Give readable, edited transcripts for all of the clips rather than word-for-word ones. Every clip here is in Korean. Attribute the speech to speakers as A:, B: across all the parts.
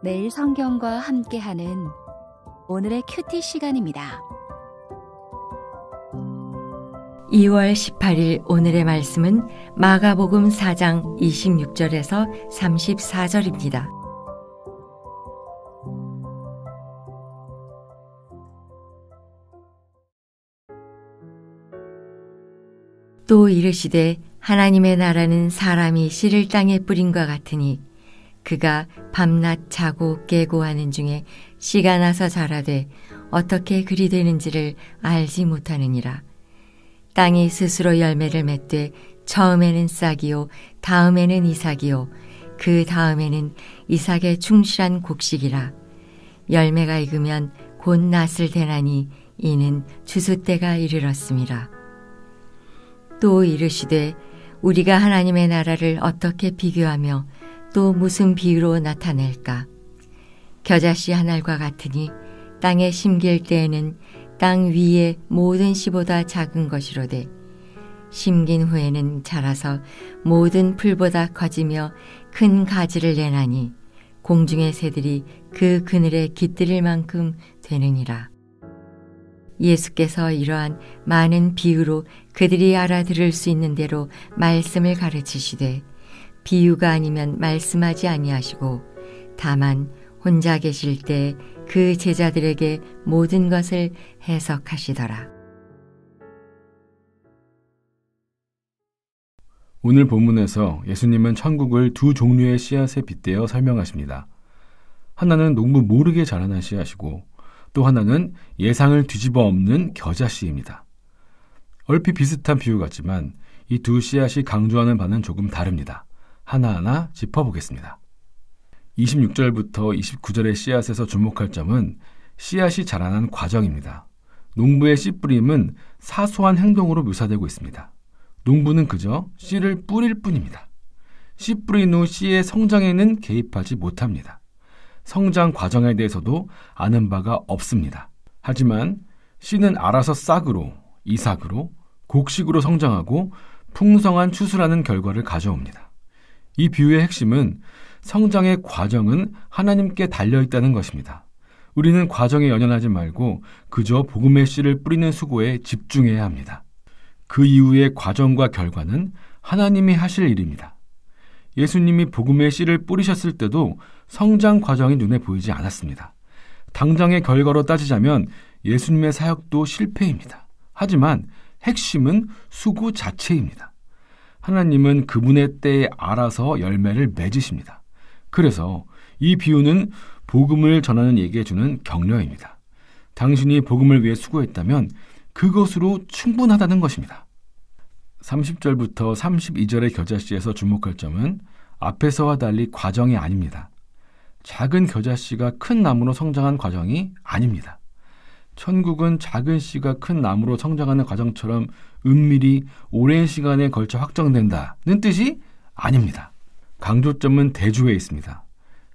A: 매일 성경과 함께하는 오늘의 큐티 시간입니다.
B: 2월 18일 오늘의 말씀은 마가복음 4장 26절에서 34절입니다. 또 이르시되 하나님의 나라는 사람이 씨를 땅에 뿌린과 같으니 그가 밤낮 자고 깨고 하는 중에 씨가 나서 자라되 어떻게 그리 되는지를 알지 못하느니라. 땅이 스스로 열매를 맺되 처음에는 싹이요 다음에는 이삭이요 그 다음에는 이삭의 충실한 곡식이라. 열매가 익으면 곧 낫을 대나니 이는 추수 때가 이르렀음이라. 또 이르시되 우리가 하나님의 나라를 어떻게 비교하며 또 무슨 비유로 나타낼까? 겨자씨 한 알과 같으니 땅에 심길 때에는 땅 위의 모든 씨보다 작은 것이로되 심긴 후에는 자라서 모든 풀보다 커지며 큰 가지를 내나니 공중의 새들이 그 그늘에 깃들일 만큼 되느니라. 예수께서 이러한 많은 비유로 그들이 알아들을 수 있는 대로 말씀을 가르치시되 비유가 아니면 말씀하지 아니하시고 다만 혼자 계실 때 그 제자들에게 모든 것을 해석하시더라.
C: 오늘 본문에서 예수님은 천국을 두 종류의 씨앗에 빗대어 설명하십니다. 하나는 농부 모르게 자라난 씨앗이고 또 하나는 예상을 뒤집어 엎는 겨자씨입니다. 얼핏 비슷한 비유 같지만 이 두 씨앗이 강조하는 바는 조금 다릅니다. 하나하나 짚어보겠습니다. 26절부터 29절의 씨앗에서 주목할 점은 씨앗이 자라난 과정입니다. 농부의 씨 뿌림은 사소한 행동으로 묘사되고 있습니다. 농부는 그저 씨를 뿌릴 뿐입니다. 씨 뿌린 후 씨의 성장에는 개입하지 못합니다. 성장 과정에 대해서도 아는 바가 없습니다. 하지만 씨는 알아서 싹으로, 이삭으로, 곡식으로 성장하고 풍성한 추수라는 결과를 가져옵니다. 이 비유의 핵심은 성장의 과정은 하나님께 달려있다는 것입니다. 우리는 과정에 연연하지 말고 그저 복음의 씨를 뿌리는 수고에 집중해야 합니다. 그 이후의 과정과 결과는 하나님이 하실 일입니다. 예수님이 복음의 씨를 뿌리셨을 때도 성장 과정이 눈에 보이지 않았습니다. 당장의 결과로 따지자면 예수님의 사역도 실패입니다. 하지만 핵심은 수고 자체입니다. 하나님은 그분의 때에 알아서 열매를 맺으십니다. 그래서 이 비유는 복음을 전하는 이에게 주는 격려입니다. 당신이 복음을 위해 수고했다면 그것으로 충분하다는 것입니다. 30절부터 32절의 겨자씨에서 주목할 점은 앞에서와 달리 과정이 아닙니다. 작은 겨자씨가 큰 나무로 성장한 과정이 아닙니다. 천국은 작은 씨가 큰 나무로 성장하는 과정처럼 은밀히 오랜 시간에 걸쳐 확정된다는 뜻이 아닙니다. 강조점은 대조에 있습니다.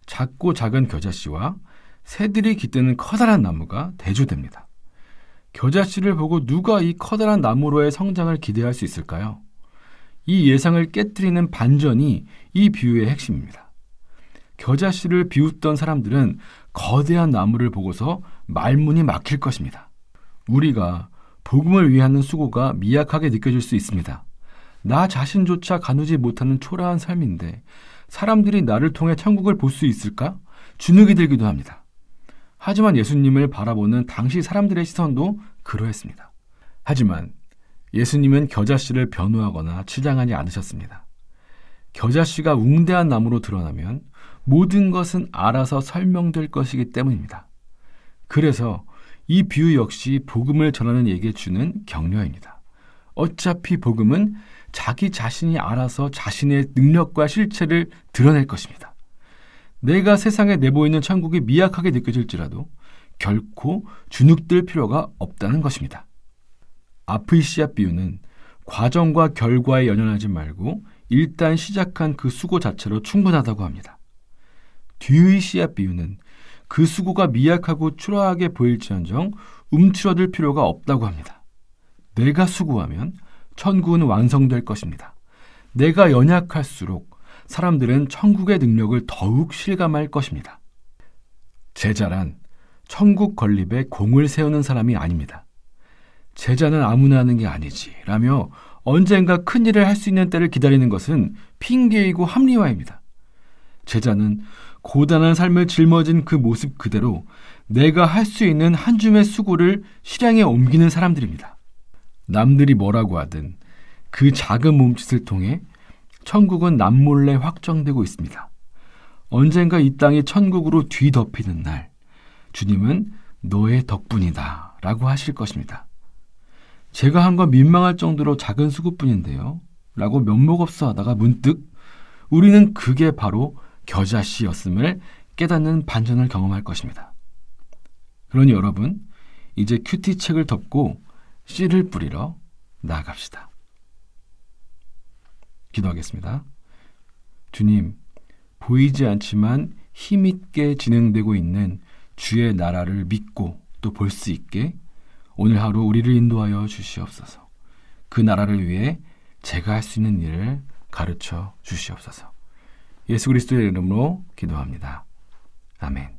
C: 작고 작은 겨자씨와 새들이 깃드는 커다란 나무가 대조됩니다. 겨자씨를 보고 누가 이 커다란 나무로의 성장을 기대할 수 있을까요? 이 예상을 깨트리는 반전이 이 비유의 핵심입니다. 겨자씨를 비웃던 사람들은 거대한 나무를 보고서 말문이 막힐 것입니다. 우리가 복음을 위해 하는 수고가 미약하게 느껴질 수 있습니다. 나 자신조차 가누지 못하는 초라한 삶인데 사람들이 나를 통해 천국을 볼 수 있을까? 주눅이 들기도 합니다. 하지만 예수님을 바라보는 당시 사람들의 시선도 그러했습니다. 하지만 예수님은 겨자씨를 변호하거나 치장하지 않으셨습니다. 겨자씨가 웅대한 나무로 드러나면 모든 것은 알아서 설명될 것이기 때문입니다. 그래서 이 비유 역시 복음을 전하는 이에게 주는 격려입니다. 어차피 복음은 자기 자신이 알아서 자신의 능력과 실체를 드러낼 것입니다. 내가 세상에 내보이는 천국이 미약하게 느껴질지라도 결코 주눅들 필요가 없다는 것입니다. 앞의 씨앗 비유는 과정과 결과에 연연하지 말고 일단 시작한 그 수고 자체로 충분하다고 합니다. 뒤의 씨앗 비유는 그 수고가 미약하고 초라하게 보일지언정 움츠러들 필요가 없다고 합니다. 내가 수고하면 천국은 완성될 것입니다. 내가 연약할수록 사람들은 천국의 능력을 더욱 실감할 것입니다. 제자란 천국 건립에 공을 세우는 사람이 아닙니다. 제자는 아무나 하는 게 아니지 라며 언젠가 큰 일을 할 수 있는 때를 기다리는 것은 핑계이고 합리화입니다. 제자는 고단한 삶을 짊어진 그 모습 그대로 내가 할 수 있는 한 줌의 수고를 실행에 옮기는 사람들입니다. 남들이 뭐라고 하든 그 작은 몸짓을 통해 천국은 남몰래 확정되고 있습니다. 언젠가 이 땅이 천국으로 뒤덮이는 날, 주님은 너의 덕분이다 라고 하실 것입니다. 제가 한 건 민망할 정도로 작은 수고뿐인데요 라고 면목없어 하다가 문득 우리는 그게 바로 겨자씨였음을 깨닫는 반전을 경험할 것입니다. 그러니 여러분, 이제 큐티책을 덮고 씨를 뿌리러 나아갑시다. 기도하겠습니다. 주님, 보이지 않지만 힘있게 진행되고 있는 주의 나라를 믿고 또 볼 수 있게 오늘 하루 우리를 인도하여 주시옵소서. 그 나라를 위해 제가 할 수 있는 일을 가르쳐 주시옵소서. 예수 그리스도의 이름으로 기도합니다. 아멘.